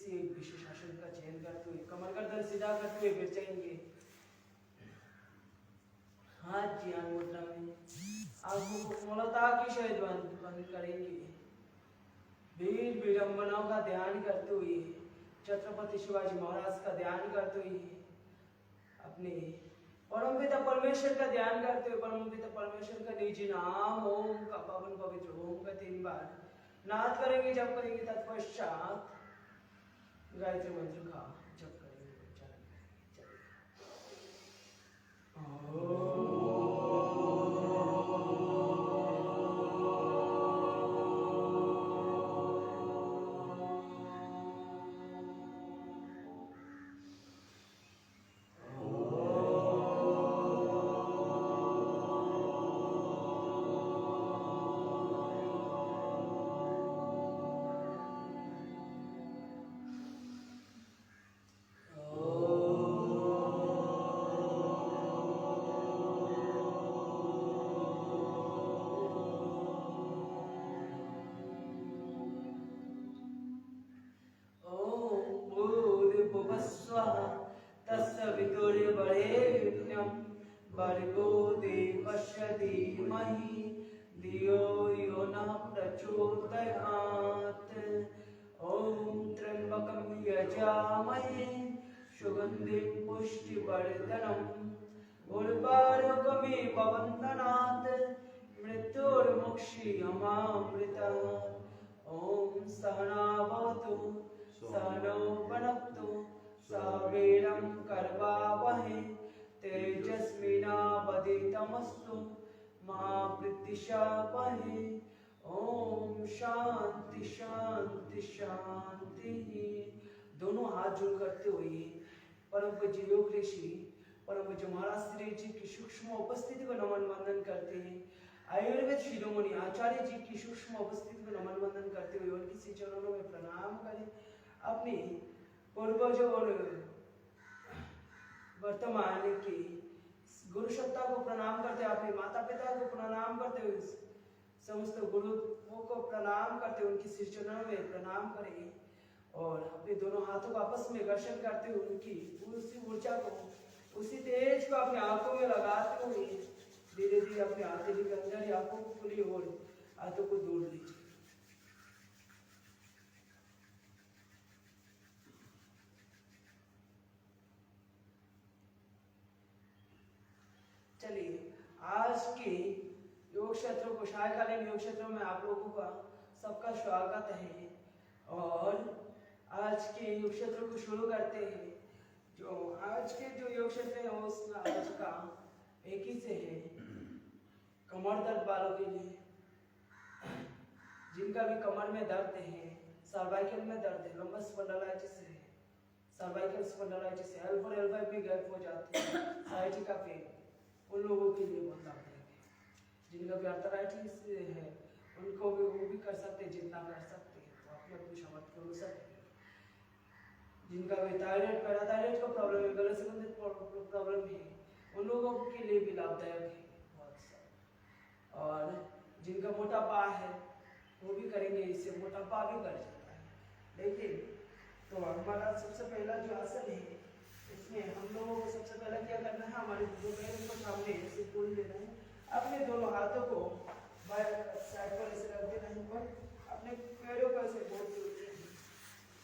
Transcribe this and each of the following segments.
किसी एक विशेष आसन का चयन करते हुए कमर गर्दन सीधा करते हुए बैठ जाएंगे। हाथ ज्ञान मुद्रा में आंखों को पूर्णता की शायद बंद करेंगे। वीर विडंबनाओं का ध्यान करते हुए छत्रपति शिवाजी महाराज का ध्यान करते हुए अपने परमपिता परमेश्वर का ध्यान करते हुए परमपिता परमेश्वर का निजी नाम ओम का पावन पवित्र ओम का 3 बार नाद करेंगे, जप करेंगे। तत्पश्चात गायत्री मंत्र का जप करेंगे, उच्चारण करेंगे। भर्गो देवस्य धीमहि धियो यो नः प्रचोदयात्। ओम त्र्यंबकं यजामहे सुगंधिं पुष्टिवर्धनम् उर्वारुकमिव बन्धनात् मृत्युर्मुक्षीयमामृतम्। ओम सहना भवतु सहनौ भुनक्तु सह वीर्यं करवावहै तेजस्विनावधीतमस्तु मा विद्विषावहै। ओम शांति शांति शांति। दोनों हाथ जोड़ करते हुए परम पूज्य योग ऋषि परम पूज्य महाराज श्री जी की सूक्ष्म उपस्थिति को नमन वंदन करते हैं। आयुर्वेद शिरोमणि आचार्य जी की सूक्ष्म उपस्थिति को नमन वंदन करते हुए उनके श्री चरणों में प्रणाम करें। अपने पूर्वजों और वर्तमान की गुरु सत्ता को प्रणाम करते हुए अपने माता पिता को प्रणाम करते हुए समस्त गुरुओं को प्रणाम करते हुए उनकी श्री चरणों में प्रणाम करें और अपने दोनों हाथों को आपस में घर्षण करते हुए उनकी उसी ऊर्जा को उसी तेज को अपनी आंखों में लगाते हुए धीरे धीरे अपने हथेली के अंदर ही आंखों को खुली और हाथों को जोड़ लीजिए। चलिए आज के योग क्षेत्रों को सायकालीन योग क्षेत्रों में आप लोगों का सबका स्वागत है और आज के योग क्षेत्रों को शुरू करते हैं। जो आज के जो योग क्षेत्र है उसका आज का एक ही से है कमर दर्द वालों के लिए, जिनका भी कमर में दर्द है, सर्वाइकल में दर्द है, लंबस स्पॉन्डिलाइटिस है, सर्वाइकल स्पॉन्डिलाइटिस है, L4 L5 भी गैप हो जाती है, साइटिका पेन, उन लोगों के लिए बहुत लाभदायक है। जिनका भी आर्थराइटिस है उनको भी वो भी कर सकते हैं जितना कर सकते हैं, तो अपने अपनी सामर्थ्य के अनुसार। जिनका भी थायराइड पैराथायराइड का प्रॉब्लम है, गले संबंधित प्रॉब्लम है, उन लोगों के लिए भी लाभदायक है बहुत सा। और जिनका मोटापा है वो भी करेंगे, इससे मोटापा भी कर जाता है। देखिए तो हमारा सबसे पहला जो आसन है इसमें हम लोगों को सबसे पहले क्या करना है, हमारे दो पैरों को सामने ऐसे खोल देना है, अपने दोनों हाथों को बाएं साइड पर ऐसे रख देना है पर अपने पैरों को ऐसे बोल के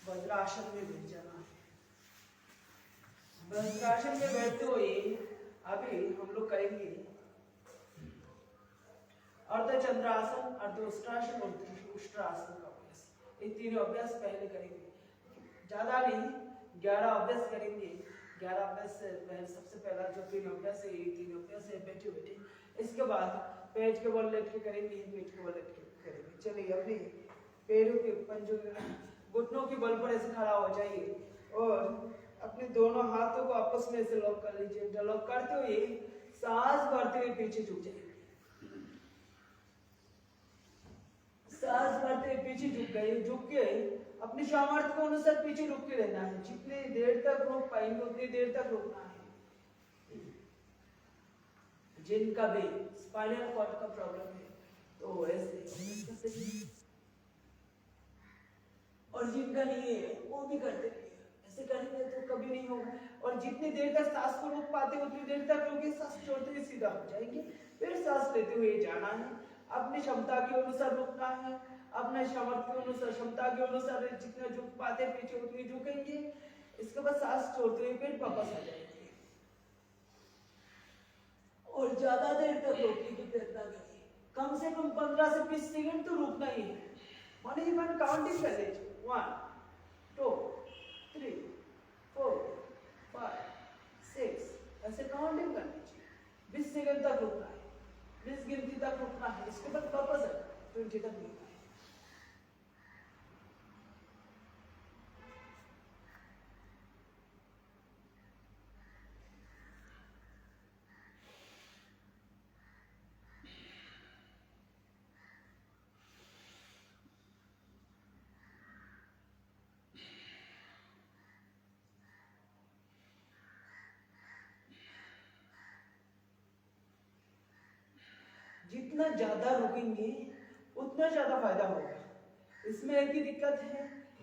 वज्रासन में बैठ जाना है। वज्रासन में बैठते हुए अभी हम लोग करेंगे अर्धचंद्रासन, अर्धोष्ट्रासन और त्रिउष्ट्रासन का अभ्यास। ये तीनों अभ्यास पहले करेंगे, ज्यादा नहीं 11 अभ्यास करेंगे। 11 अभ्यास से पहले सबसे पहला जो 3 अभ्यास है ये 3 अभ्यास है बैठे बैठे। इसके बाद पेट के बल लेट के करेंगे, पीठ के बल लेट के करेंगे। चलिए अपने पैरों के पंजों घुटनों के बल पर ऐसे खड़ा हो जाइए और अपने दोनों हाथों को आपस में ऐसे लॉक कर लीजिए। लॉक करते हुए सांस भरते हुए पीछे झुक जाइए, सांस भरते हुए पीछे झुक गए, झुक के अपनी सामर्थ्य के अनुसार पीछे रुक के रहना है। जितनी देर तक रोक पाएंगे उतनी देर तक रुकना है। जिनका भी स्पाइनल कॉर्ड का प्रॉब्लम है तो ऐसे और जिनका नहीं है वो भी करते रहिए। ऐसे करेंगे तो कभी नहीं होगा। और जितनी देर तक सांस को रोक पाते उतनी देर तक रोके, सांस छोड़ते हुए सीधा हो जाएंगे। फिर सांस लेते हुए जाना है, अपनी क्षमता के अनुसार रुकना है, अपने सामर्थ्य के अनुसार, क्षमता के अनुसार जितना झुक पाते पीछे उतनी झुकेंगे। इसके बाद सांस छोड़ते हुए फिर वापस आ जाएंगे। और ज्यादा देर तक रोकने की प्रयत्न करिए, कम से कम 15 से 20 सेकंड तो रुकना ही है। माने इवन काउंटिंग कर लीजिए, 1 2 3 4 5 6 ऐसे काउंटिंग कर लीजिए। 20 सेकंड तक रुकना है, 20 गिनती तक रुकना है। इसके बाद वापस है 20 तक रुकना है। जितना ज्यादा रुकेंगे उतना ज्यादा फायदा होगा। इसमें एक ही दिक्कत है,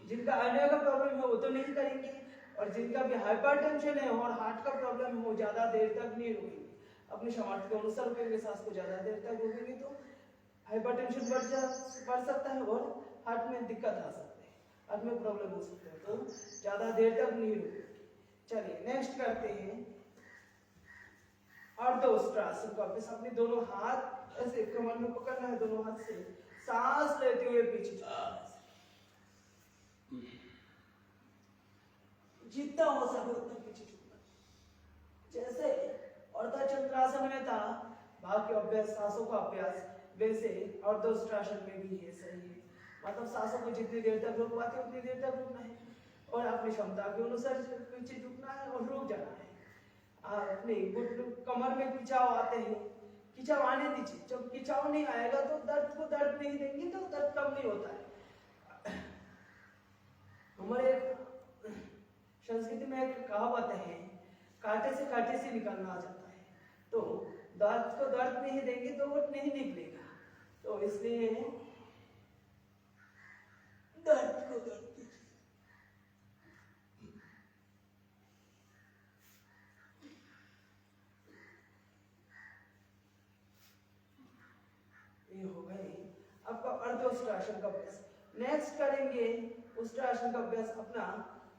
जिनका आर्निया का प्रॉब्लम है वो तो नहीं करेंगे, और जिनका भी हाइपरटेंशन है और हार्ट का प्रॉब्लम है वो ज्यादा देर तक नहीं रुकेंगे। अपने सामर्थ्य के अनुसार रुकेंगे, सांस को ज्यादा देर तक रुकेंगे तो हाइपरटेंशन बढ़ सकता है और हार्ट में दिक्कत आ सकती है, हार्ट में प्रॉब्लम हो सकता है। तो ज्यादा देर तक नहीं रुकेंगे। चलिए नेक्स्ट करते हैं अर्धोष्ट्रासन का अभ्यास। अपने दोनों हाथ ऐसे कमर में पकड़ना है, दोनों हाथ से सांस लेते हुए पीछे जितना हो सके उतना पीछे झुकना। जैसे अर्धचंद्रासन में था भाग के अभ्यास, सांसों का अभ्यास, वैसे अर्धोष्ट्रासन में भी ये सही है। मतलब सांसों को जितनी देर तक रोक पाते उतनी देर तक रुकना है, और अपनी क्षमता के अनुसार पीछे झुकना है और रुक जाना है। अपने कमर में खिंचाव आते हैं, खिंचाव आने दीजिए। जब खिंचाव नहीं आएगा तो दर्द को दर्द नहीं देंगे तो दर्द कम नहीं होता है। हमारे संस्कृति में एक कहावत है, कांटे से कांटे से निकलना आ जाता है। तो दर्द को दर्द नहीं देंगे तो वो नहीं निकलेगा। तो इसलिए दर्द को दर्द दीजिए। ये हो गए आपका अर्धोष्ट्रासन का अभ्यास। नेक्स्ट करेंगे उष्ट्रासन का अभ्यास। अपना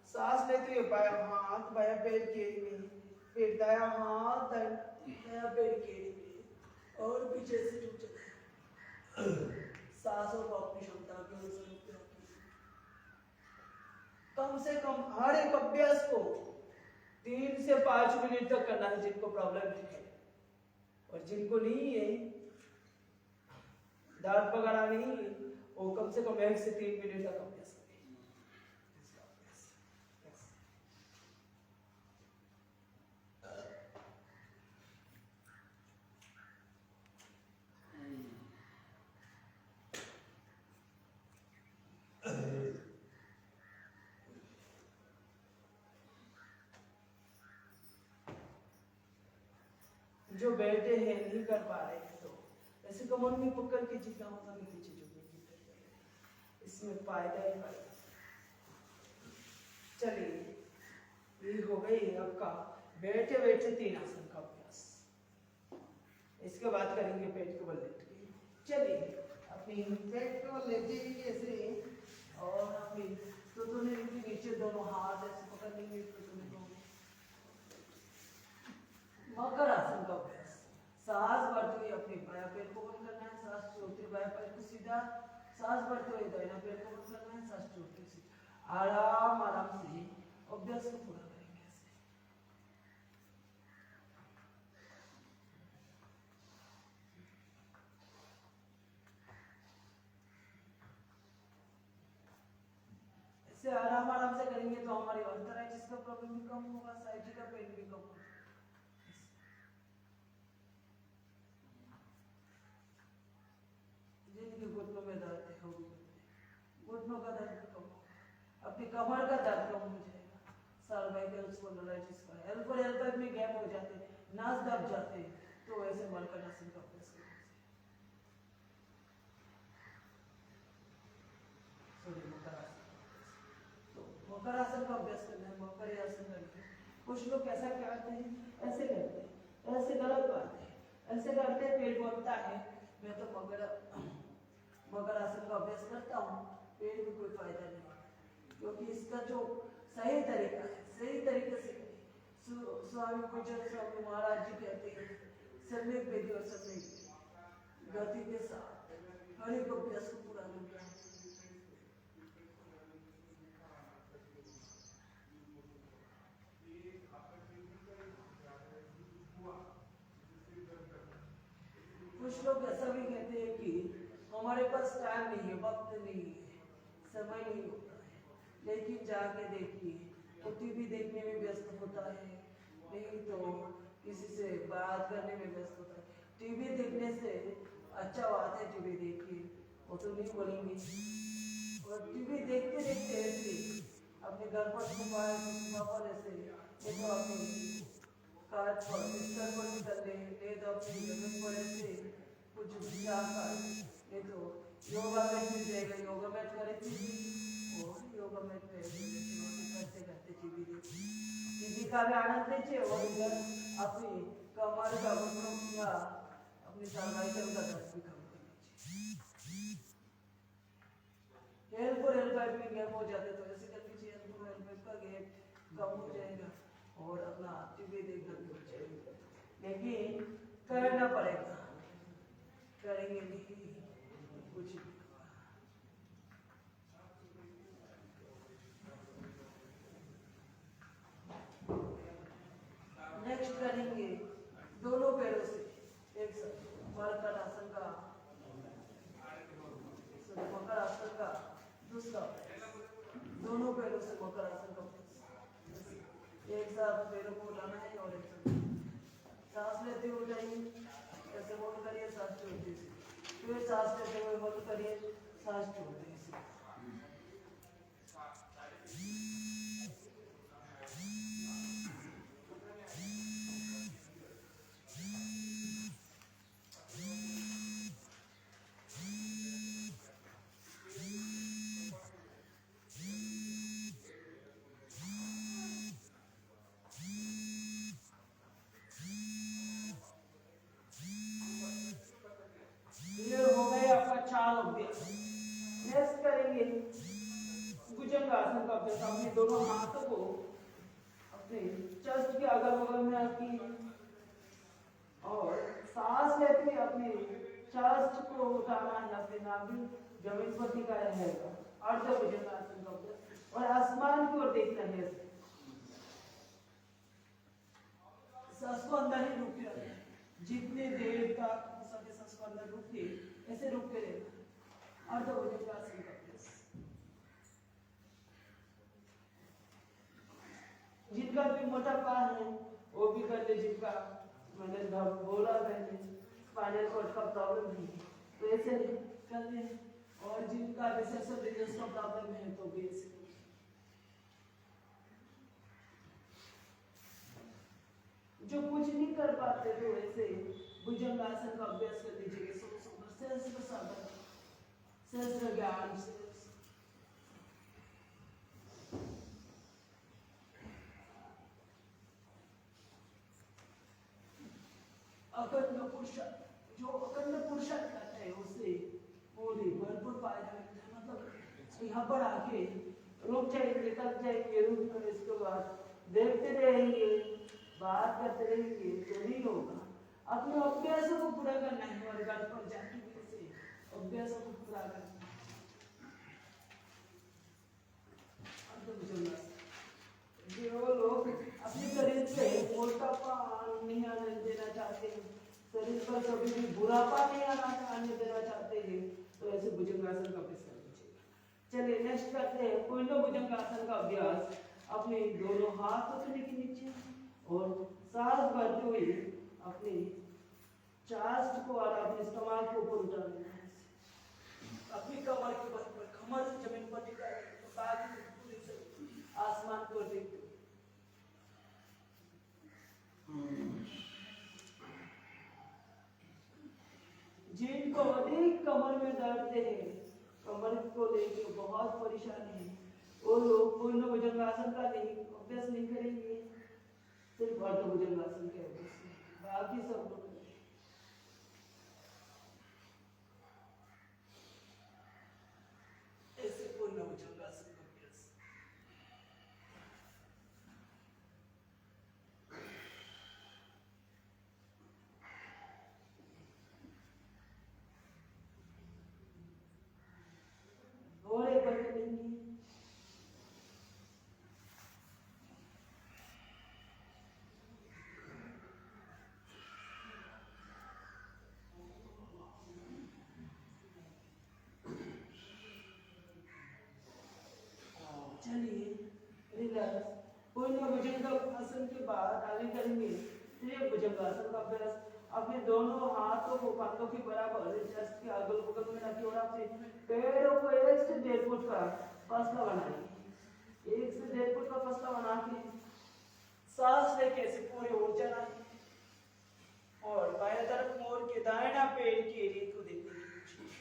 सांस लेते हुए बाया हाथ बाया पैर केड़ी में, फिर दाया हाथ दाया पैर केड़ी में, और पीछे से झुक जाए। सांसों को अपनी क्षमता के अनुसार रखिए। कम से कम हर एक अभ्यास को 3 से 5 मिनट तक करना है, जिनको प्रॉब्लम है। और जिनको नहीं है, दर्द वगैरह नहीं, वो कम से कम 1 से 3 मिनट तक अभ्यास करें। जो बैठे हैं नहीं कर पा रहे हैं तो ऐसे कमर में पकड़ के जितना होता है पीछे झुकने, इसमें फायदा ही फायदा। चलिए ये हो गई आपका बैठे बैठे 3 आसन का अभ्यास। इसके बाद करेंगे पेट के बल लेट के। चलिए अपनी पेट के बल लेट जाइए ऐसे, और अपनी टुटुने के नीचे दोनों हाथ ऐसे पकड़ेंगे। मकर आसन का अभ्यास। सांस भरते हुए अपने बायां पैर को बंद करना है, सांस छोड़ते हुए बायां पैर को सीधा, सांस भरते हुए दाहिना पैर को बंद करना है, सांस छोड़ते हुए सीधा। आराम आराम से अभ्यास को पूरा करेंगे ऐसे आराम आराम से करेंगे तो हमारी आर्थराइटिस का प्रॉब्लम भी कम होगा, साइटिका पेन भी कम होगा। घुटनों में दर्द है, घुटनों का दर्द कम होगा, अपनी कमर का दर्द कम हो जाएगा। सर्वाइकल स्पॉन्डिलाइटिस का L4 L5 में गैप हो जाते, नास दब जाते, तो ऐसे मकर आसन का अभ्यास करना चाहिए। मकर आसन का अभ्यास करना है, मकर आसन करते हैं। कुछ लोग कैसा करते हैं, ऐसे करते हैं, ऐसे गलत बात है, ऐसे करते हैं पेट बढ़ता है। मैं तो मकर आसन का अभ्यास करता हूँ, पेट में कोई फायदा नहीं, क्योंकि इसका जो सही तरीका है, सही तरीके से स्वामी गुजर स्वामी महाराज जी कहते हैं, सम्यक विधि और सम्यक गति के साथ हर एक अभ्यास को पूरा करना है। कुछ लोग ऐसा भी कहते हैं कि हमारे पास टाइम नहीं है, वक्त नहीं है, समय नहीं होता है, लेकिन जाके देखिए वो टीवी देखने में व्यस्त होता है, नहीं तो किसी से बात करने में व्यस्त होता है। टीवी देखने से अच्छा बात है, टीवी देखिए, वो तो नहीं बोलेंगे। और टीवी देखते देखते ऐसे अपने घर पर पर ऐसे ये तो अपने काज पर बिस्तर पर निकल ले, तो अपनी जमीन पर ऐसे कुछ विचार कर, ये तो योगा मैट मिल जाएगा, योगा मैट करेंगे और योगा मैट पे करते करते टीवी देखिए, टीवी का भी आनंद लीजिए और इधर अपनी कमर का घुटनों का अपनी सर्वाइकल का दर्द भी कम कर लीजिए। हेल्प और हेल्प पाइप में गैप हो जाते तो ऐसे कर लीजिए, हेल्प और हेल्प पाइप का गैप कम हो जाएगा और अपना टीवी देखना भी हो जाएगा। लेकिन करना पड़ेगा, करेंगे नहीं कुछ नहीं। नेक्स्ट करेंगे दोनों पैरों से एक साथ मकर आसन का, मकर आसन का दूसरा, दोनों पैरों से मकर आसन का एक साथ पैरों को उठाना है और एक साथ सांस लेते हुए उठाइए, ऐसे होल्ड करिए, सांस छोड़ते से फिर सांस लेते हुए होल्ड करिए, सांस छोड़ते से। नेक्स्ट करेंगे भुजंगासन का अभ्यास। अपने दोनों हाथों को अपने चेस्ट के अगल बगल में रखिए और सांस लेते हुए अपने चेस्ट को उठाना है, अपने नाभि जमीन पर टिका रहेगा। अर्ध भुजंगासन का अभ्यास और आसमान की ओर देखना है, सांस को अंदर ही रोक के रखना है, जितने देर तक सके सांस को अंदर रोक के ऐसे रोक के रहना। अर्ध भुजंगासन का अभ्यास जिनका भी मोटापा है वो भी कर ले, जिनका मैंने बोला पहले स्पाइनल कॉर्ड का प्रॉब्लम है तो ऐसे कर ले, और जिनका रिसेप्शन रीजन का प्रॉब्लम है तो भी ऐसे। जो कुछ नहीं कर पाते तो ऐसे भुजंगासन का अभ्यास कर लीजिए। सहस्त्र साधन, सहस्त्र ज्ञान, अखंड पुरुषार्थ, जो अखंड पुरुषार्थ करते हैं उससे पूरी भरपूर फायदा मिलता है। मतलब यहाँ पर आके रुक जाएंगे, थक जाएंगे, रुक कर इसके बाद देखते रहेंगे, बात करते रहेंगे तो नहीं होगा। अपने अभ्यासों को पूरा करना है और घर पर जाके से अभ्यासों को पूरा करना है। जो लोग अपने शरीर पे मोटापा नहीं आने देना चाहते हैं, शरीर पर कभी भी बुढ़ापा नहीं आने देना चाहते हैं, तो ऐसे भुजंगासन का अभ्यास कर लीजिए। चलिए नेक्स्ट करते हैं कुंडल भुजंगासन का अभ्यास। अपने दोनों हाथ रखने के नीचे और सांस भरते हुए अपने चेस्ट को और अपने स्टमक को ऊपर उठा लेना है। अपनी कमर के बल पर, कमर जमीन पर टिका है, आसमान को देखते जिनको अधिक कमर में दर्द है, कमर को लेकर बहुत परेशानी है, वो वो लोग पूर्ण भुजंगासन का नहीं अभ्यास नहीं करेंगे, सिर्फ अर्ध भुजंगासन के अभ्यास में, बाकी सब लोग ऐसे पूर्ण भुजंगासन का अभ्यास। और एक बार करेंगे। चलिए रिलैक्स। पूर्ण भुजंगासन के बाद आगे करेंगे त्रिभुज भुजंगासन का अभ्यास। अपने दोनों हाथों को कंधों के बराबर चेस्ट के अगल बगल में रखिए और आपसे पैरों को 1 से 1.5 फुट का फासला बनाइए। 1 से 1.5 फुट का फासला बना के सांस लेके ऐसे पूरी ऊर्जा लाइए और बाएं तरफ मोड़ के दाहिना पेड़ की रीत को देखने की कोशिश।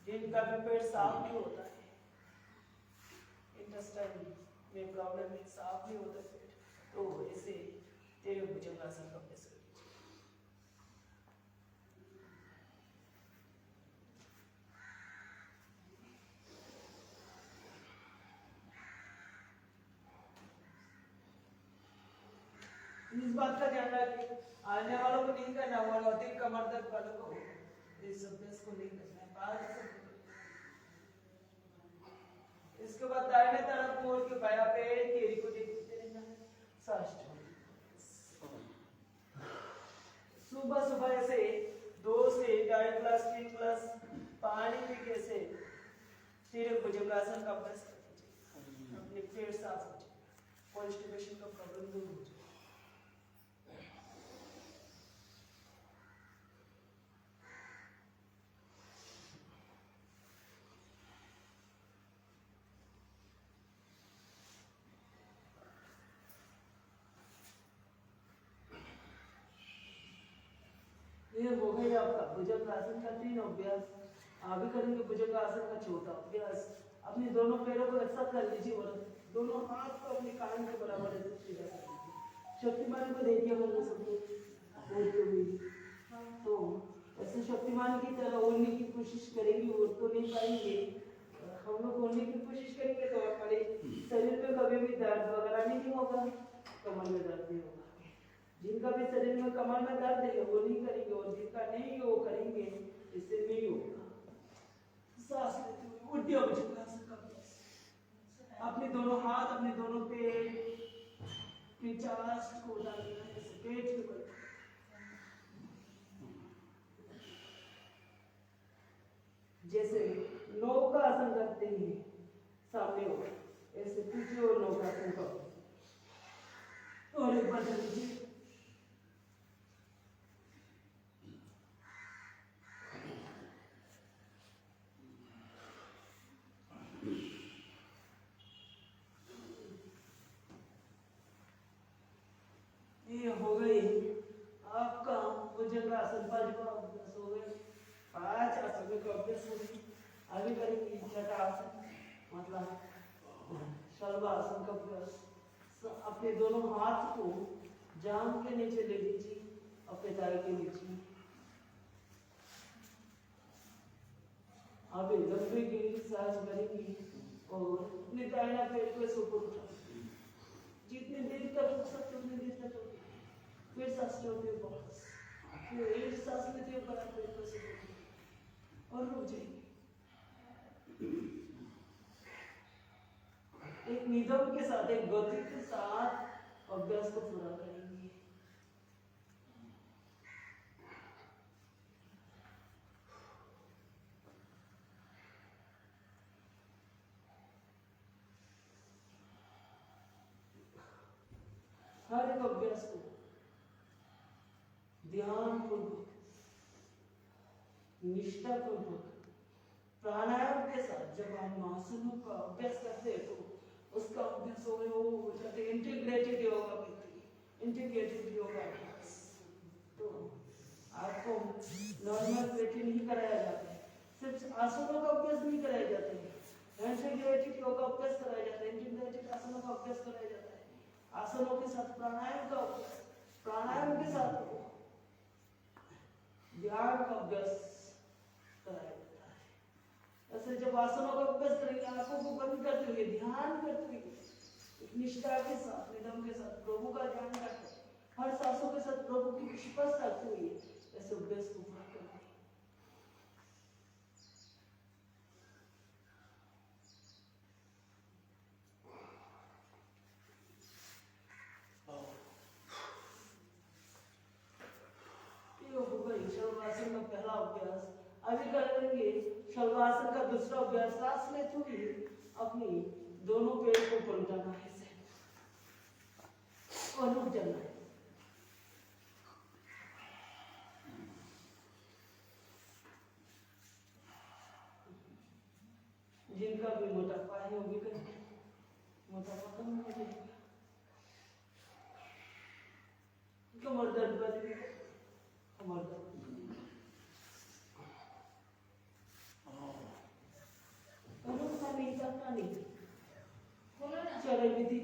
जिनका भी पेट साफ नहीं होता है, इंटेस्टाइन में प्रॉब्लम है, साफ नहीं होता पेट, तो ऐसे त्रिभुज भुजंगासन का अभ्यास कीजिए। इस बात का ध्यान रखिए, आने वालों को नहीं करना, वाला अधिक कमर दर्द वालों को इस अभ्यास को नहीं करना है, बाहर से। इसके बाद दाहिने तरफ मोड़ के बायां पैर की एड़ी को देखते रहना है। सुबह सुबह ऐसे 2 से 2.5 ग्लास 3 ग्लास पानी पी के ऐसे त्रिभुज भुजंगासन का अभ्यास कीजिए। अपने पेट साफ हो जाए, कॉन्स्टिपेशन का प्रॉब्लम दूर हो जाए। ये हो गया आपका भुजंगासन का 3 अभ्यास। आगे करेंगे भुजंगासन का 4था अभ्यास। अपने दोनों पैरों को एक साथ कर लीजिए और दोनों हाथ को अपने कान के बराबर ऐसे सीधा कर लीजिए। शक्तिमान को देखिए हम सबको बोलते हुए, तो ऐसे शक्तिमान की तरह ओढ़ने की कोशिश करेंगे, ओढ़ तो नहीं पाएंगे। हम लोग ओढ़ने की कोशिश करेंगे तो हमारे शरीर में कभी भी दर्द वगैरह नहीं होगा, कमर में दर्द नहीं होगा। जिनका भी शरीर में कमर में दर्द है वो नहीं करेंगे, और जिनका नहीं वो करेंगे, इससे नहीं होगा। सांस लेते हुए उड्डयन भुजंगासन का अभ्यास। अपने दोनों हाथ अपने दोनों पैर की चास्ट को डालना है, पेट के बल, जैसे नौकासन करते हैं सामने हो, ऐसे पीछे और नौकासन का। और एक बार लीजिए। ये हो गई आपका भुजंगासन, 5 अभ्यास हो गए, 5 आसन का अभ्यास हो गई। आगे करेंगे छठा आसन, मतलब शलभासन का अभ्यास। अपने दोनों हाथ को जांघ के नीचे ले लीजिए, अपने दाएं के नीचे। अभी लंबी गहरी सांस भरेंगे और अपने दाहिना पैर को ऐसे ऊपर उठा, जितनी देर तक रुक सकते उतनी देर तक रुक, फिर सांस छोड़ते हुए वापस, फिर एक सांस लेते हुए बड़ा पैर को ऐसे और रुक जाएंगे। एक नियम के साथ, एक गति के साथ अभ्यास को पूरा करेंगे। हर एक अभ्यास को ध्यानपूर्वक, निष्ठापूर्वक, प्राणायाम के साथ जब हम आसनों का अभ्यास करते हैं तो उसका अभ्यास हो जाते हैं इंटीग्रेटेड योगा कहते हैं, इंटीग्रेटेड योगा अभ्यास। तो आपको नॉर्मल पेटी नहीं कराया जाता है, सिर्फ आसनों का अभ्यास नहीं कराए जाते हैं, हैंडस्टैंड ग्रेविटी योग का अभ्यास कराया जाता है, इंडियन ग्रेविटी आसनों का अभ्यास कराया जाता है, आसनों के साथ प्राणायाम का अभ्यास, प्राणायाम के साथ ध्यान का अभ्यास कराया जाता है। ऐसे जब आसनों का अभ्यास करेंगे, आंखों को बंद करते हुए ध्यान करते हुए निष्ठा के साथ, नियम के साथ प्रभु का ध्यान रखें, हर सांसों के साथ प्रभु की विश्वास रखते हुए ऐसे अभ्यास को पूरा करें। शलभासन का पहला अभ्यास। अभी करेंगे शलभासन का दूसरा अभ्यास। सांस लेते हुए अपनी दोनों पैर को पलटाना है और रुक जाना है। जिनका भी मोटापा है वो भी करेंगे, मोटापा कम हो जाएगा। कमर दर्द वाले कमर दर्द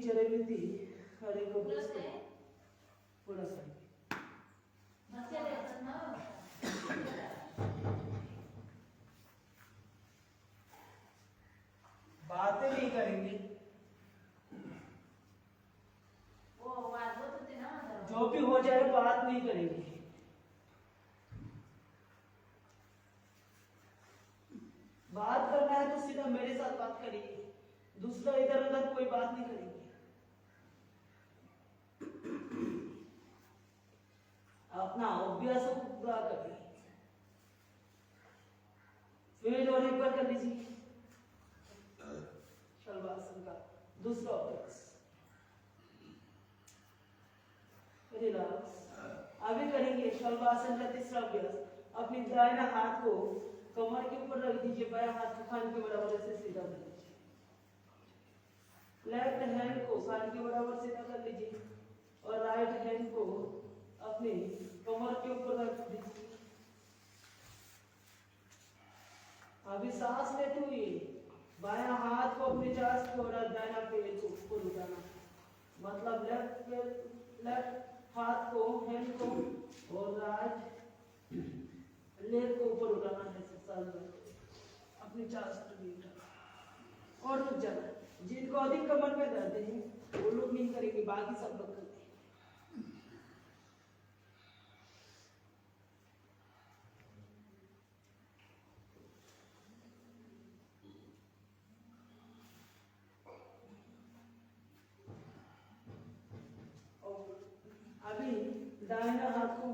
चरविधि हरे को पूरा करेंगे। बातें नहीं करेंगे, जो भी हो जाए बात नहीं करेंगे। बात करना है तो सीधा मेरे साथ बात करिए, दूसरा इधर उधर कोई बात नहीं करेंगे। अपना अभ्यास को पूरा करिए। फिर और एक बार कर लीजिए शलभासन का दूसरा अभ्यास। रिलैक्स। अभी करेंगे शलभासन का तीसरा अभ्यास। अपनी दाहिना हाथ को कमर के ऊपर रख दीजिए, बायां हाथ को कान के बराबर से सीधा कर लीजिए। लेफ्ट हैंड को कान के बराबर सीधा कर लीजिए और राइट हैंड को अपने कमर के ऊपर रख दीजिए। अभी सांस लेते हुए बायां हाथ को अपने चास्ट और दाहिना पैर को ऊपर उठाना, मतलब लेफ्ट हाथ को, हैंड को और राइट लेग को ऊपर उठाना है, अपनी चास्ट भी उठाना और रुक जाना। जिनको अधिक कमर में दर्द है वो लोग नहीं करेंगे, बाकी सब लोग करते हैं। अभी दाहिना हाथ को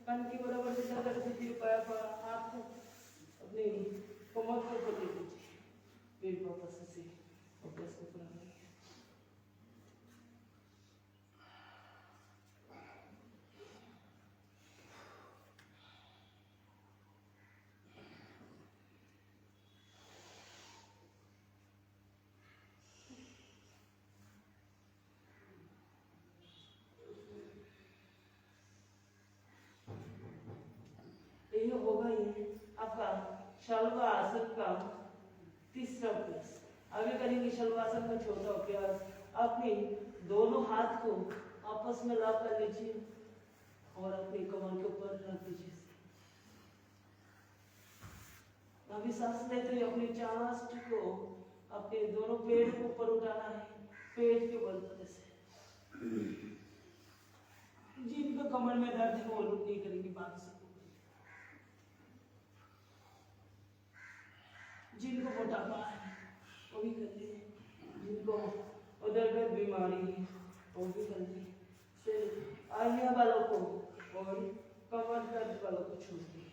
कान के बराबर से कर दीजिए, हाथ को अपने कमर के ऊपर ले लीजिए, फिर वापस से अभ्यास को पूरा करेंगे। ये होगा ये आपका शलभासन का तीसरा अभ्यास। अभी करेंगे शलभासन का चौथा अभ्यास। अपने दोनों हाथ को आपस में ला कर लीजिए और अपनी कमर के ऊपर रख दीजिए। अभी सांस लेते हुए अपनी चास्ट को अपने दोनों पेट को ऊपर उठाना है, पेट के बल से। जिनको कमर में दर्द है वो लोग नहीं करेंगे, बाकी सब जिनको मोटापा है वो भी कर लिए, जिनको उदर बीमारी है वो भी कर लिए, सिर्फ आर्निया वालों को और कमर दर्द वालों को छोड़ दिए।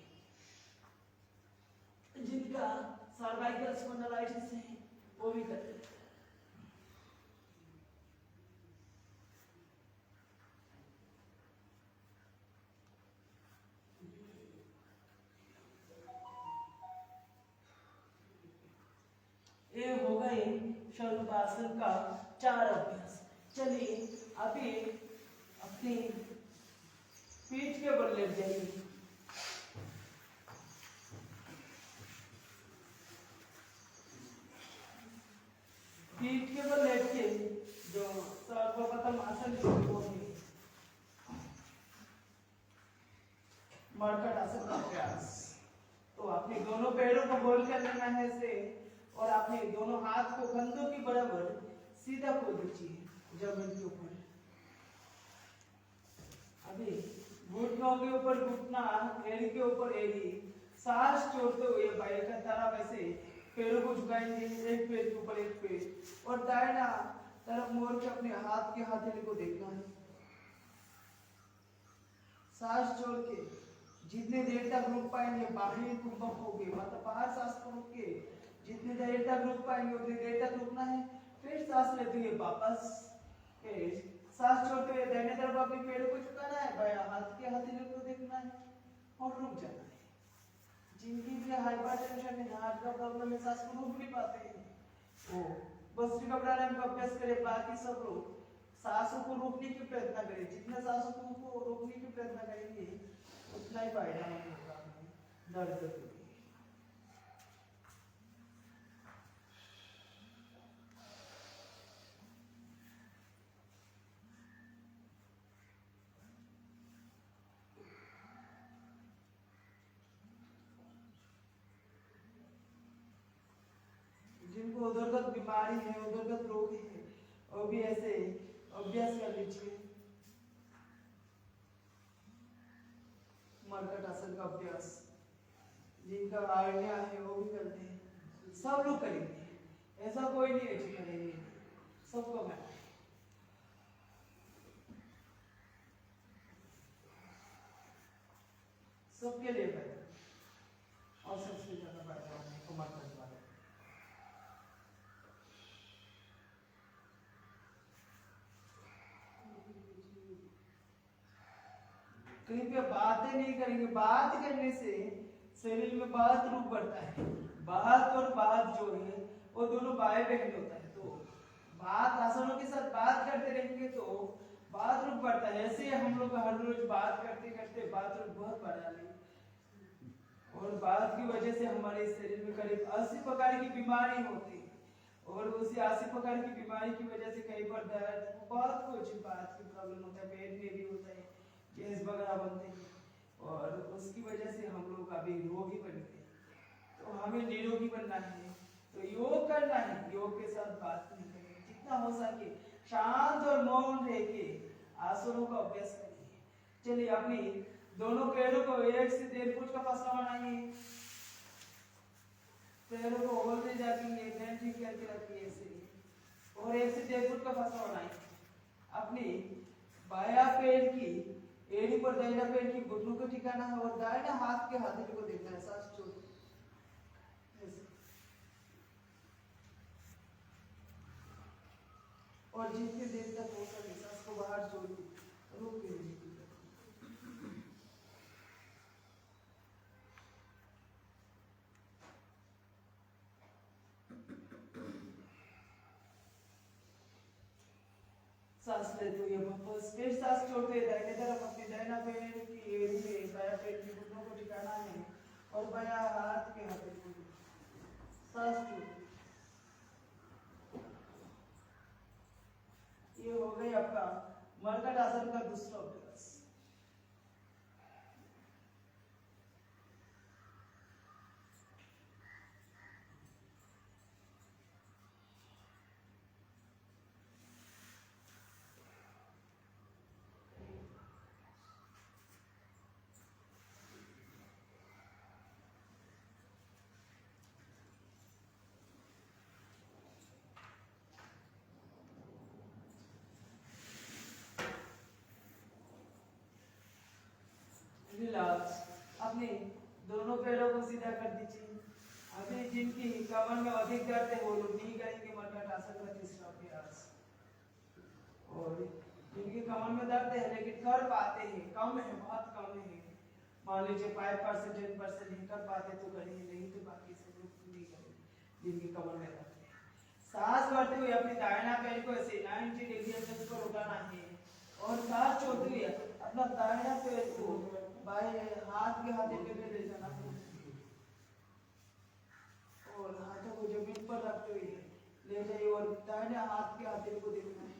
जिनका सर्वाइकल स्पॉन्डिलाइटिस है वो भी कर लिए। ये होगा ये शलभासन का 4 अभ्यास। चलिए अभी अपनी पीठ के बल लेट जाइए। मरकट आसन का अभ्यास। तो अपने दोनों पैरों को गोल कर लेना है ऐसे और अपने दोनों हाथ को कंधों के बराबर सीधा खोल दीजिए जमीन के ऊपर। अभी घुटनों के ऊपर घुटना, एड़ी के ऊपर एड़ी, सांस छोड़ते हुए बाएं का तरफ ऐसे पैरों को झुकाएंगे, एक पैर के ऊपर एक पैर और दाहिना तरफ मोड़ के अपने हाथ के हथेली को देखना है। सांस छोड़ के जितने देर तक रुक पाएंगे बाहरी कुंभक हो गए, मतलब बाहर सांस को रुक के जितने देर तक रुक पाएंगे उतनी देर तक रुकना है। फिर सांस लेते हुए वापस, फिर सांस छोड़ते हुए दाहिने तरफ अपने पैरों को झुकाना है, बाएं हाथ के हथेली को देखना है और रुक जाना है। जिनकी भी हाइपरटेंशन है, हार्ट का प्रॉब्लम है, सांस को रोक नहीं पाते हैं, वो भस्त्रिका प्राणायाम का अभ्यास करें। बाकी सब लोग सांसों को रोकने की प्रयत्न करें, जितना सांसों को रोकने की प्रयत्न करेंगे उतना ही फायदा होगा दर्द के लिए। जिनको उदरगत बीमारी है, उदरगत रोग है, वो भी ऐसे अभ्यास कर लीजिए। मरकट आसन का अभ्यास जिनका आज्ञा है वो भी करते हैं, सब लोग करेंगे, ऐसा कोई नहीं है जो करेंगे, सबको करना है। सबके लिए फायदा और सबसे ज्यादा फायदा है कमर दर्द वाले। कृपया बातें नहीं करेंगे, बात करने से शरीर में बात रूप बढ़ता है। बात और बात जो है वो दोनों बाएं बहन होता है, तो बात आसनों के साथ बात करते रहेंगे तो बात रूप बढ़ता है। ऐसे हम लोग हर रोज बात करते करते बात रूप बहुत बढ़ा ले और बात की वजह से हमारे शरीर में करीब 80 प्रकार की बीमारी होती है और उसी 80 प्रकार की बीमारी की वजह से कई बार दर्द, बहुत कुछ बात की प्रॉब्लम होता है, पेट में भी होता है, गैस वगैरह बनते हैं और उसकी वजह से हम लोग अभी रोगी बन गए। तो हमें निरोगी बनना है तो योग करना है, योग के साथ बात नहीं करेंगे, जितना हो सके शांत और मौन रह के आसनों का अभ्यास करिए। चलिए अपनी दोनों पैरों को 1 से 1.5 फुट का फासला बनाइए, पैरों को होलते जाएंगे, पैर ठीक करके रखिए ऐसे और 1 से 1.5 फुट का फासला बनाइए। अपनी बाया पैर की एड़ी पर दाहिना पैर की घुटनों को ठिकाना है और दाहिना हाथ के हथेली को देखना है, सांस छोड़ और जितनी देर तक हो सके सांस को बाहर छोड़ रुक के सांस लेते हुए वापस फिर सांस छोड़ते हुए दाहिने तरफ अपनी दाहिना पैर की एड़ी में बाया पैर की घुटनों को ठिकाना है और बाया हाथ के हथेली को सांस छोड़। ये हो गई आपका मरकट आसन का दूसरा अभ्यास। रिलैक्स, अपने दोनों पैरों को सीधा कर दीजिए। अभी जिनकी कमर में अधिक दर्द है वो लोग नहीं करेंगे मरकट आसन का तीसरा अभ्यास और जिनकी कमर में दर्द है लेकिन कर पाते हैं, कम है, बहुत कम है, मान लीजिए 5% 10% नहीं कर पाते तो करेंगे, नहीं तो बाकी सब लोग नहीं करेंगे जिनकी कमर में दर्द है। सांस भरते हुए अपने दाहिना पैर को ऐसे 90 डिग्री एंगल पर उठाना है और सांस छोड़ते हुए अपना दाहिना पैर को बाएं हाथ के हथेली पे ले जाना है और हाथों को जमीन पर रखते हुए ले जाइए और दाहिने हाथ के हथेली को देखना है।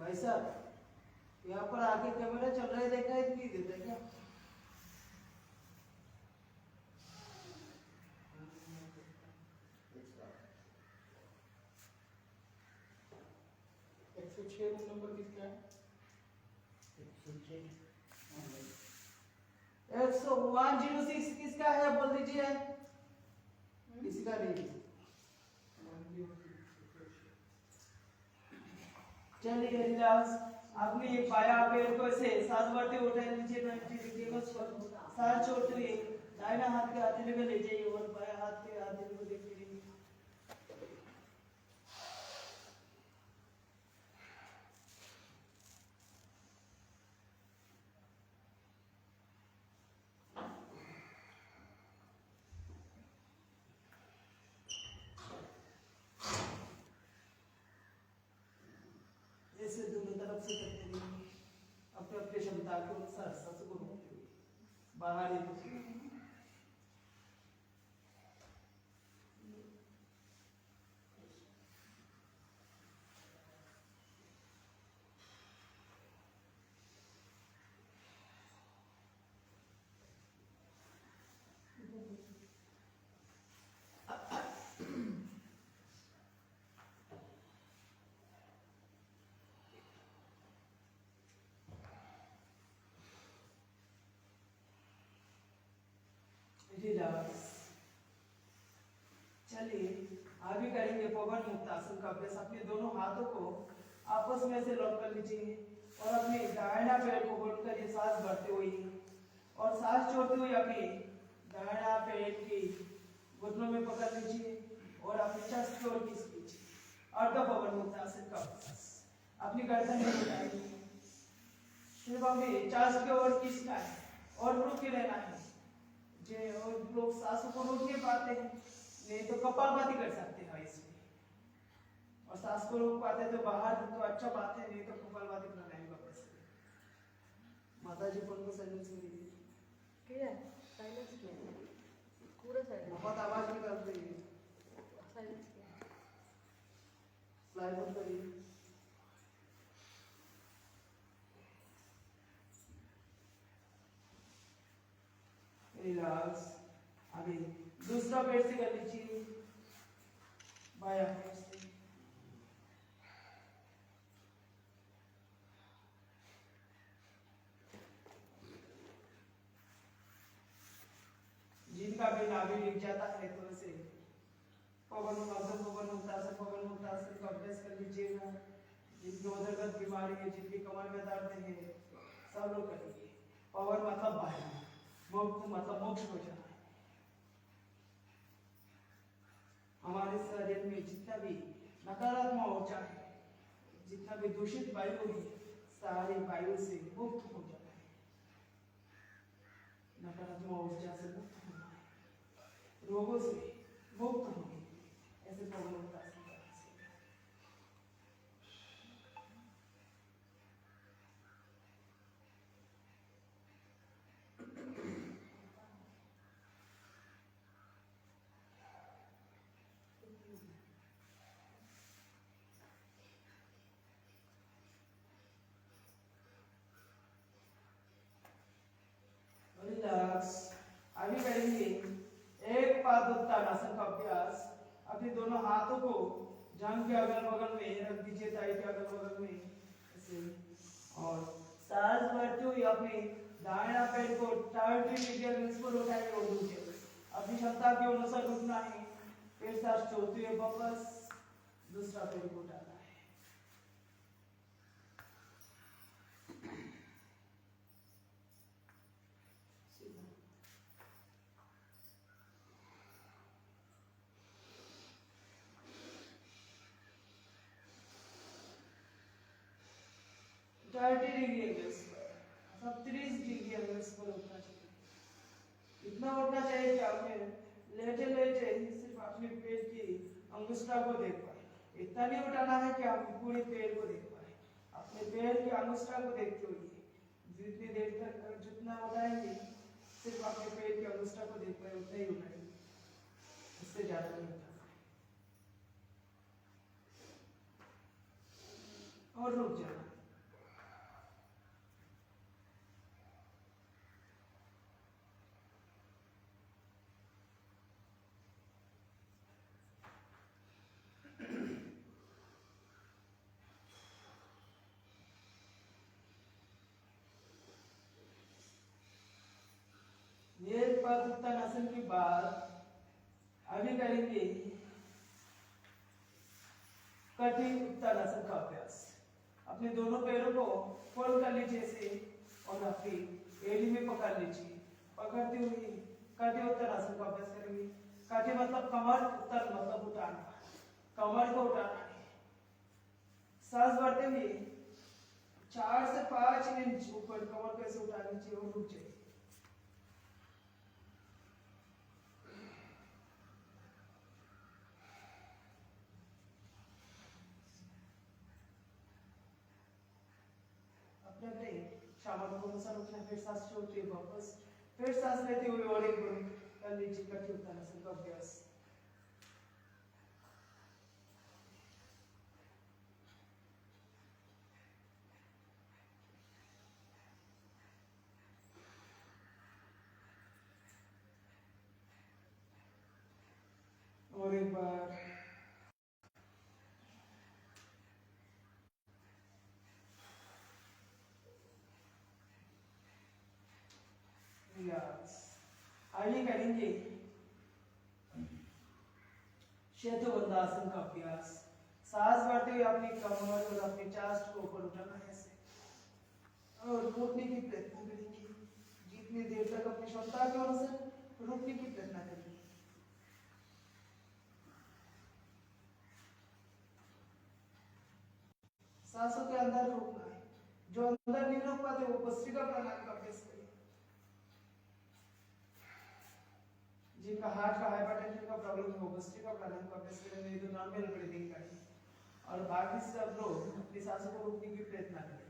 भाई साहब यहाँ पर आके कैमरा चल रहा है, देखा है नहीं देता क्या? रूम नंबर किसका है? 106 किसका है बोल दीजिए। किसी का नहीं। चलिए रिलैक्स। अपनी बाया पैर को ऐसे सांस भरते उठा लीजिए, 90 डिग्री को सांस छोड़ते हुए दाहिना हाथ के हथेली में ले जाइए और बाया हाथ के हथेली को देखते रहिए। ऐसे दोनों तरफ से करते रहिए, अपने अपने क्षमता के अनुसार सांस को रोकते हुए बाहर ही रिलैक्स। चलिए अभी करेंगे पवन मुक्तासन का अभ्यास। अपने दोनों हाथों को आपस में से लॉक कर लीजिए और अपने दाहिना पैर को होल्ड करिए सांस भरते हुए और सांस छोड़ते हुए अपने दाहिना पैर की घुटनों में पकड़ लीजिए और अपने चेस्ट की ओर खींच लीजिए। अर्ध पवन मुक्तासन का अभ्यास। अपनी गर्दन में उठाइए, सिर्फ हमें चेस्ट की ओर खींचना है और रुक के रहना है। जो लोग सांसों को रोक नहीं पाते हैं, नहीं तो कपालभाति कर सकते हैं इसमें, और सांस को रोक पाते हैं तो बाहर तो अच्छा बात है, नहीं तो कपालभाति प्राणायाम कर सकते हैं। माता जी फोन को साइलेंस में दीजिए। क्या साइलेंस किया? पूरा साइलेंस। बहुत आवाज निकाल रही है। साइलेंस किया। फ्लाई बंद करिए। रिलैक्स। अभी दूसरा पैर से कर लीजिए, बाया पैर से। जिनका भी नाभि लिख जाता है तो ऐसे पवन मुक्तासन का अभ्यास कर लीजिएगा। जिनकी उदरगत बीमारी है, जिनकी कमर में दर्द है, सब लोग करेंगे। पवन मतलब वायु, मुक्त मतलब मोक्ष हो जाना है। हमारे शरीर में जितना भी नकारात्मक ऊर्जा है, जितना भी दूषित वायु है, सारी वायु से मुक्त हो जाना है। नकारात्मक ऊर्जा से मुक्त होना है, रोगों से मुक्त होने ऐसे पवन मुक्तासन करना चाहिए। रिलैक्स। अभी करेंगे एक पाद उत्तानासन का अभ्यास। अपने दोनों हाथों को जांघ के अगल बगल में रख दीजिए, ताई के अगल बगल में ऐसे, और सांस भरते हुए अपने दाहिना पैर को 30 डिग्री पर उठाइए और नीचे अपनी क्षमता के अनुसार रुकना है। फिर सांस छोड़ते हुए वापस दूसरा पैर को उठाना है। सब 30 डिग्री एंगल्स पर उठना चाहिए। इतना उठना चाहिए कि आप लेटे लेटे सिर्फ अपने पेट की अंगुष्ठा को देख पाए। इतना नहीं उठाना है कि आप पूरे पैर को देख पाए। अपने पैर की अंगुष्ठा को देखते हुए जितनी देर तक जितना उठाएंगे सिर्फ अपने पैर की अंगुष्ठा को देख पाए उतना ही उठाएंगे, इससे ज्यादा नहीं उठाना है। और रुक जाना। बार उत्तानासन के बाद अभी करेंगे कठिन उत्तानासन का अभ्यास। अपने दोनों पैरों को फोल्ड कर लीजिए ऐसे और अपनी एड़ी में पकड़ लीजिए। पकड़ते हुए कठिन उत्तानासन का अभ्यास करेंगे। कठिन मतलब कमर, उत्तर मतलब उठाना, कमर को उठाना है। सांस भरते हुए 4 से 5 इंच ऊपर कमर कैसे उठा लीजिए और रुक जाइए। अपने अपने सामर्थ्य को अनुसार उठना, फिर सांस छोड़ते हुए वापस, फिर सांस लेते हुए और एक बार कर लीजिए कठिन उत्तानासन का अभ्यास। और एक बार रिलैक्स। आगे करेंगे शेतुबंधासन का अभ्यास। सांस भरते हुए अपनी कमर और अपनी चेस्ट को ऊपर उठाना है ऐसे और रुकने की प्रयत्न करेंगे। जितनी देर तक अपनी क्षमता के अनुसार रुकने की प्रयत्न करेंगे। सांसों के अंदर रोकना है। जो अंदर नहीं रोक पाते वो भस्त्रिका प्राणायाम का अभ्यास करें। जिनका हार्ट का हाइपरटेंशन का प्रॉब्लम है वो भस्त्रिका प्राणायाम का अभ्यास करें, नहीं तो नॉर्मल ब्रीदिंग करें। और बाकी सब लोग अपनी सांसों को रोकने की प्रयत्न करें।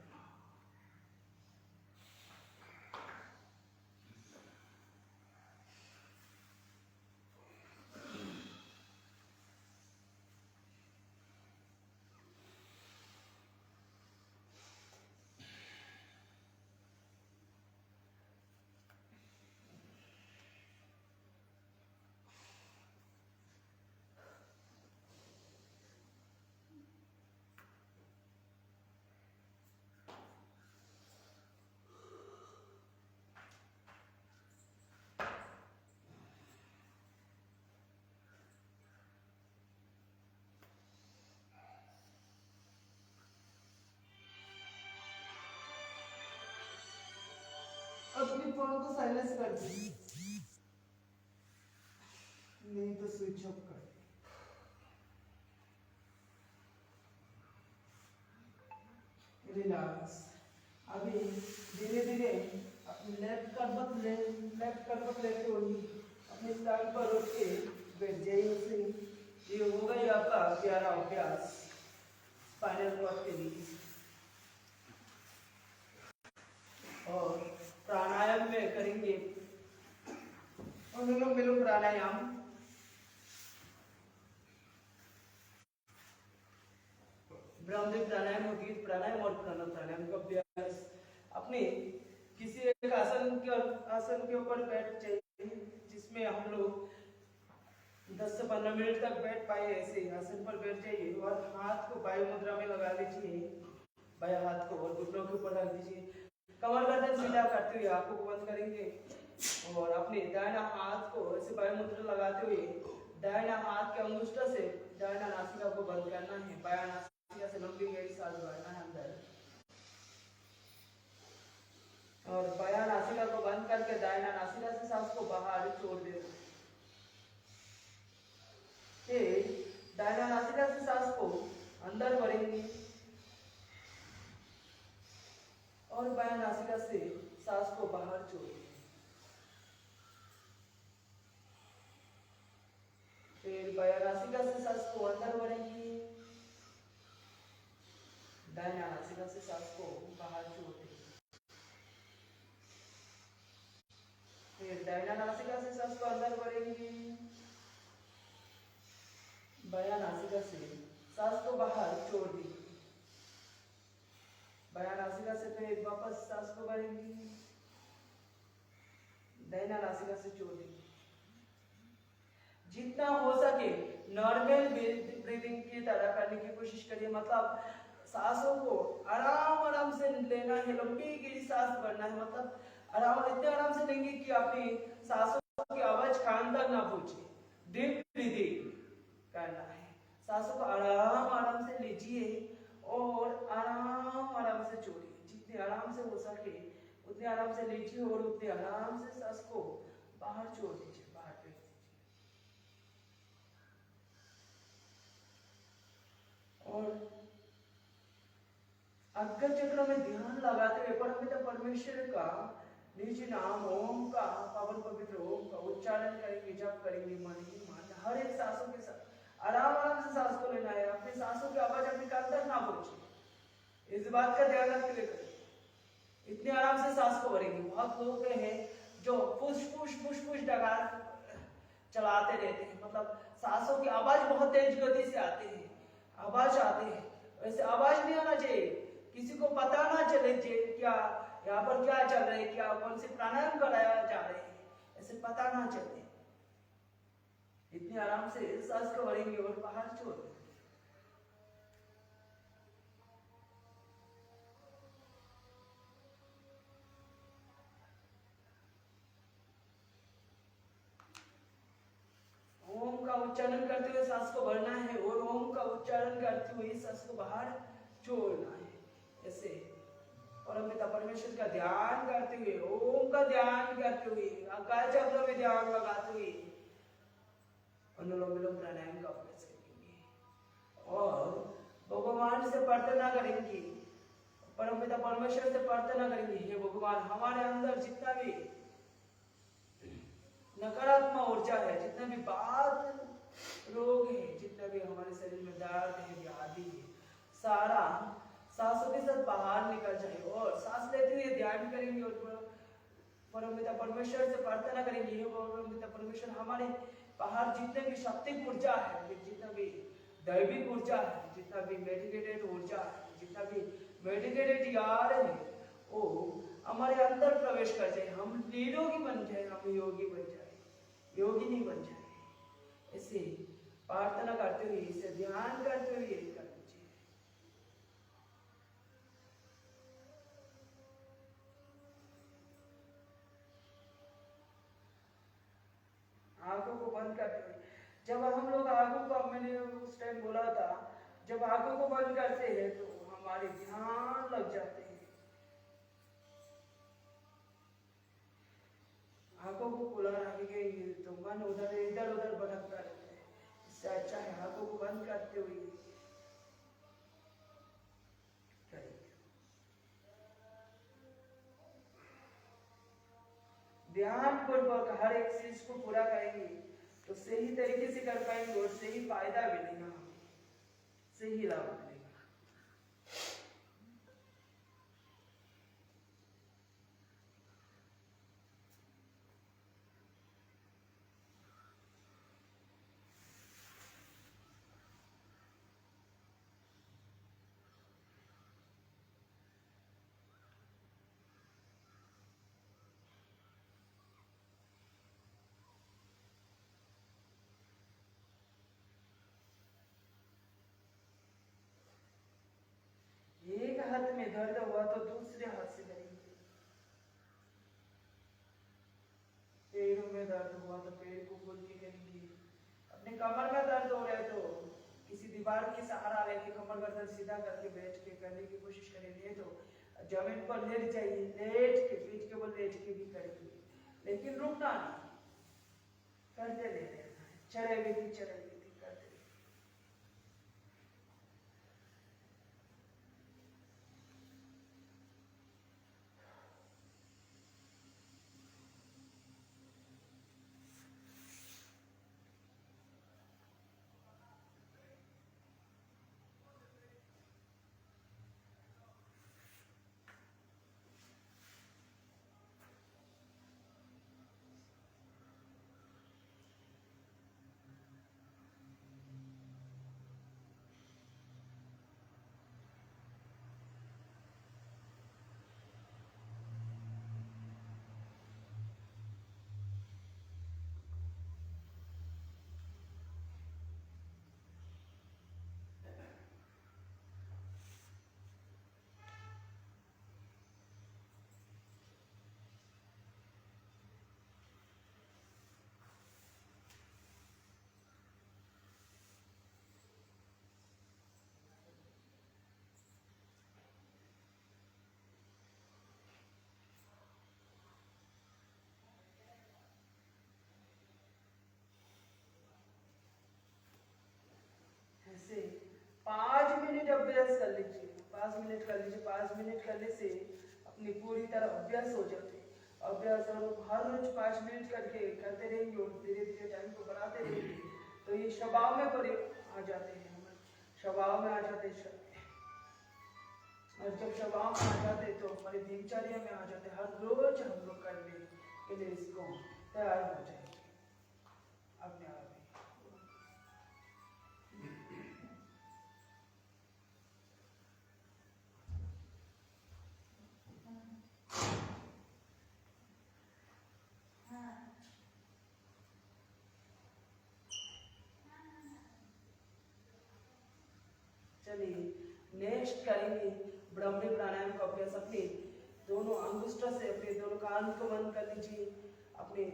अपनी फोन को साइलेंस कर दीजिए, नहीं तो स्विच ऑफ कर दीजिए। रिलैक्स। अभी धीरे धीरे अपनी लेफ्ट करवट लेते हुए अपने स्टैंड पर उठ के बैठ जाइए। ये हो गई आपका प्यारा अभ्यास स्पाइनल कॉर्ड के लिए। और प्राणायाम में करेंगे अनुलोम विलोम प्राणायाम। ब्रह्मदेव प्राणायाम और गीत प्राणायाम और प्रणव प्राणायाम का अभ्यास। अपने किसी एक आसन के ऊपर बैठ जाइए जिसमें हम लोग 10 से 15 मिनट तक बैठ पाए। ऐसे आसन पर बैठ जाइए और हाथ को वायु मुद्रा में लगा लीजिए। बाया हाथ को और घुटनों के ऊपर रख दीजिए। कमर गर्दन सीधा करते हुए आंखों को बंद करेंगे और अपने दाहिना हाथ को ऐसे वायु मुद्रा लगाते हुए दाहिना हाथ के अंगुष्ठ से दाहिना नासिका को बंद करना है। बायां नासिका से लंबी गहरी सांस भरना है अंदर और बायां नासिका को बंद करके दाहिना नासिका से सांस को बाहर छोड़ देना। फिर दाहिना नासिका से सांस को अंदर भरेंगे और बायां नासिका से सांस को बाहर छोड़ेंगे। फिर बायां नासिका से सांस को अंदर भरेंगे, दाहिना नासिका से सांस को बाहर छोड़ देंगे। फिर दाहिना नासिका से सांस को अंदर भरेंगे, बायां नासिका से सांस को बाहर छोड़ देंगे। बायां नासिका से फिर वापस सांस को भरेंगे, दाहिना नासिका से छोड़ देंगे। जितना हो सके नॉर्मल ब्रीदिंग की तरह करने की कोशिश करिए। मतलब सांसों को आराम से लेना है, लंबी गहरी सांस भरना है। मतलब इतने आराम से लेंगे कि अपनी सांसों ना पूछे, डीप ब्रीदिंग करना है। सांसों को आराम आराम से लीजिए और आराम आराम से छोड़िए। जितने आराम से हो सके उतने आराम से लीजिए और उतने आराम से सांस को बाहर छोड़ दीजिए, बाहर फेंक दीजिए। और अग्र चक्र में ध्यान लगाते हुए परमपिता परमेश्वर का निज नाम ओम का, पावन पवित्र ओम का उच्चारण करेंगे, जप करेंगे मन ही मन। हर एक सांसों के साथ आराम आराम से सांस को लेना है। अपनी सांसों की आवाज अपने कान तक ना पहुंचे, इस बात का ध्यान रखते हुए करें। इतने आराम से सांस को भरेंगे। बहुत लोग हैं जो पुश पुश पुश पुश डगार चलाते रहते हैं, मतलब सांसों की आवाज बहुत तेज गति से आते हैं, आवाज आते हैं। वैसे आवाज नहीं आना चाहिए, किसी को पता ना चले क्या यहाँ पर क्या चल रहा है, क्या कौन से प्राणायाम कराया जा रहे हैं, ऐसे पता ना चले। इतने आराम से सांस को भरेंगे और बाहर छोड़ देंगे। ओम का उच्चारण करते हुए सांस को भरना है और ओम का उच्चारण करते हुए सांस को बाहर छोड़ना है। ऐसे परमपिता परमेश्वर का ध्यान करते हुए, ओम का ध्यान करते हुए, आकाश चक्र में ध्यान लगाते हुए अनुलोम विलोम प्राणायाम का अभ्यास करेंगे और भगवान से प्रार्थना करेंगे, परमपिता परमेश्वर से प्रार्थना करेंगे, हे भगवान हमारे अंदर जितना भी नकारात्मक ऊर्जा है, जितना भी बात रोग है, जितना भी हमारे शरीर में दर्द है, व्याधि है, सारा सांसों के साथ बाहर निकल जाए। और सांस लेते हुए ध्यान करेंगे और परमपिता परमेश्वर से प्रार्थना करेंगे, हे परमपिता परमेश्वर हमारे बाहर जितने भी शक्ति ऊर्जा है, जितना भी दैविक ऊर्जा है, जितना भी मेडिकेटेड ऊर्जा है, जितना भी मेडिकेटेड यार है, वो हमारे अंदर प्रवेश कर जाए, हम निरोगी बन जाए, हम योगी बन जाए, योगी नहीं बन जाए। ऐसे प्रार्थना करते हुए, इसे ध्यान करते हुए कर लीजिए। आंखों को बंद करते हुए, जब हम लोग आंखों को, मैंने उस टाइम बोला था, जब आंखों को बंद करते हैं तो हमारे ध्यान लग जाते हैं। आंखों को खुला रखेंगे तो मन उधर इधर उधर भटकता रहता है। इससे अच्छा है आंखों को बंद करते हुए करेंगे। ध्यान पूर्वक हर एक चीज को पूरा करेंगे तो सही तरीके से कर पाएंगे और सही फायदा मिलेगा, हमें सही लाभ मिलेगा। एक हाथ में दर्द हुआ तो दूसरे हाथ से करेंगे। पैरों में दर्द हुआ तो पैर को खोल के करेंगे। अपने कमर में दर्द हो रहा है तो किसी दीवार के सहारा लेके कमर गर्दन सीधा करके बैठ के करने की कोशिश करेंगे। तो जमीन पर लेट जाइए, लेट के पीठ के बल लेट के भी करेंगे, लेकिन रुकना नहीं, करते ले रहना है। चले भी करते रहिए। मिनट कर लीजिए। 5 मिनट करने से अपनी पूरी तरह अभ्यास हो जाते हैं। अभ्यास और हर रोज 5 मिनट करके करते रहेंगे और धीरे धीरे टाइम को बढ़ाते रहेंगे तो ये स्वभाव में परे आ जाते हैं, हमारे स्वभाव में आ जाते हैं। और जब स्वभाव में आ जाते तो हमारी दिनचर्या में आ जाते, हर रोज हम लोग करने के लिए इसको तैयार हो जाएंगे अपने आप ही। चलिए नेक्स्ट करेंगे ब्रह्मी प्राणायाम का अभ्यास। अपने दोनों अंगुष्ठों से अपने दोनों कान को बंद कर लीजिए, अपने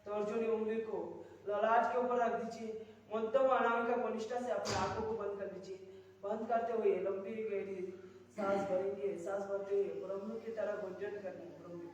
तर्जनी उंगली को ललाट के ऊपर रख दीजिए, मध्यम अनामिका कनिष्ठा से अपने आंखों को बंद कर लीजिए। बंद करते हुए लंबी गहरी सांस भरेंगे। सांस भरते हुए ब्रह्म की तरह गुंजन करेंगे। ब्रह्म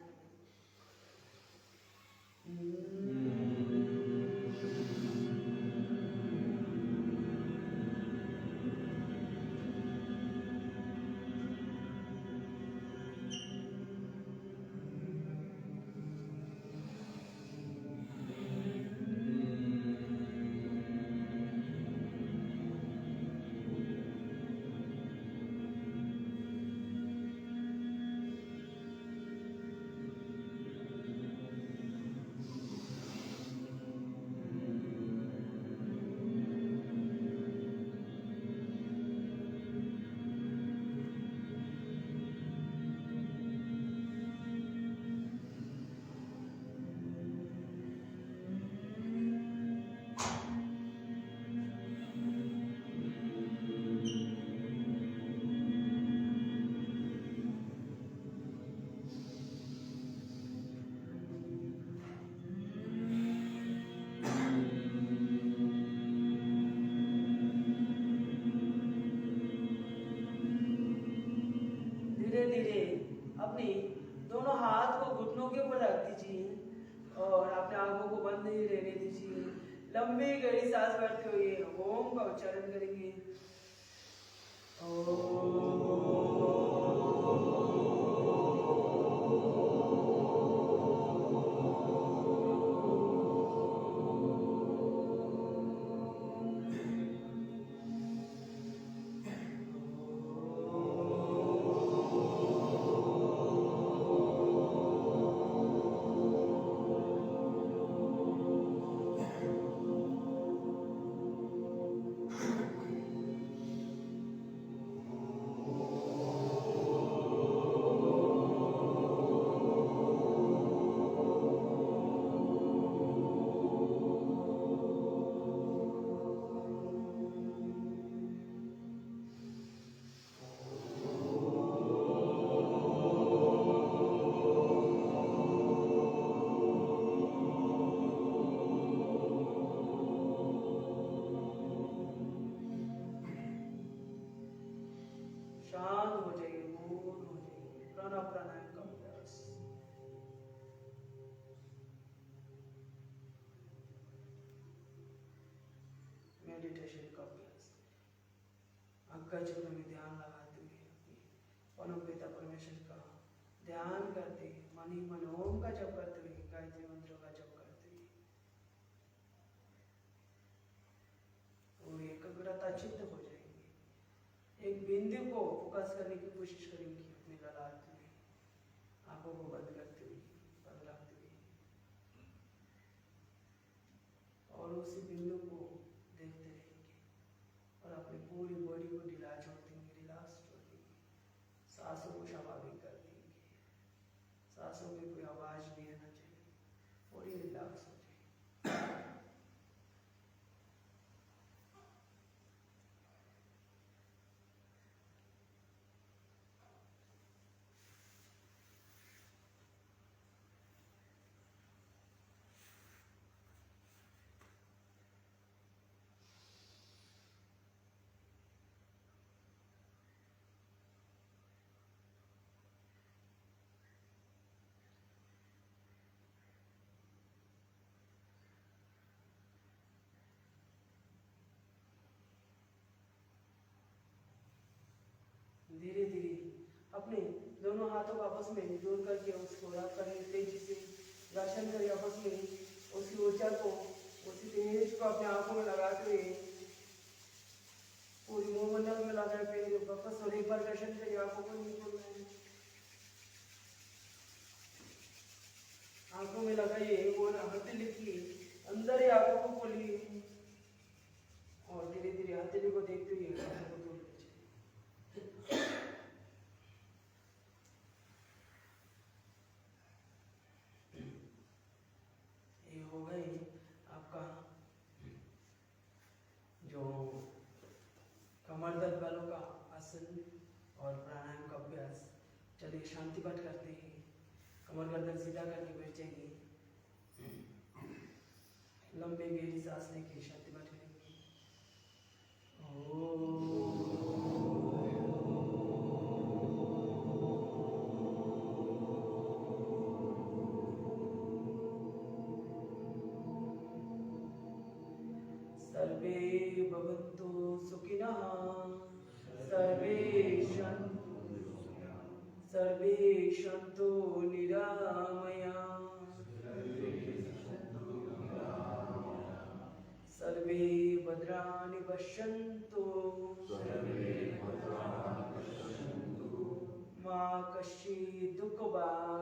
धीरे धीरे अपनी दोनों हाथ को घुटनों के ऊपर रख दीजिए और अपने आंखों को बंद नहीं रहने दीजिए। लंबी गहरी सांस भरते हुए ओम का उच्चारण करेंगे। शांत हो जाइए, मौन हो जाइए। प्रणव प्राणायाम का अभ्यास। मेडिटेशन का अभ्यास। अग्गा चक्र में ध्यान लगाते हुए अपनी परम पिता परमेश्वर का ध्यान करते, मन ही मन ओम का जप करते हुए, गायत्री मंत्र का जप करते हुए और एकाग्रता चित्त हो जाएंगे। एक बिंदु को फोकस करने की कोशिश करेंगे अपने ललाट में, आंखों को बंद करते हुए, बंद रखते हुए और उसी बिंदु को देखते रहेंगे और अपनी पूरी बॉडी को ढीला छोड़ देंगे, रिलैक्स छोड़ देंगे। सांसों को स्वाभाविक कर देंगे। सांसों में कोई आवाज नहीं आना चाहिए, पूरी रिलैक्स हो जाए। धीरे धीरे अपने दोनों हाथों को आपस में जोड़ करके उसको रब करें, तेजी से घर्षण करें आपस में, उसी ऊर्जा को, उसी तेज को अपने आंखों में लगाते हुए पूरी मुंहमंडल में लगाए, फिर वापस और एक बार घर्षण करिए, आंखों को नहीं खोलना है, आंखों में लगाइए और हथेली की अंदर ही आंखों को खोलिए और धीरे धीरे हथेली को देखते हुए आंखों को खोल लीजिए। ये हो गई आपका जो कमर दर्द वालों का आसन और प्राणायाम का अभ्यास। चलिए शांति पाठ करते हैं, कमर गर्दन सीधा करके बैठ जाइए, लंबे गहरी सांस लेके शांति पाठ करेंगे। सर्वे भवन्तु सुखिनः, सर्वे सन्तु निरामया, सर्वे भद्राणि पश्यन्तु, मा कश्चित् दुःखभाग्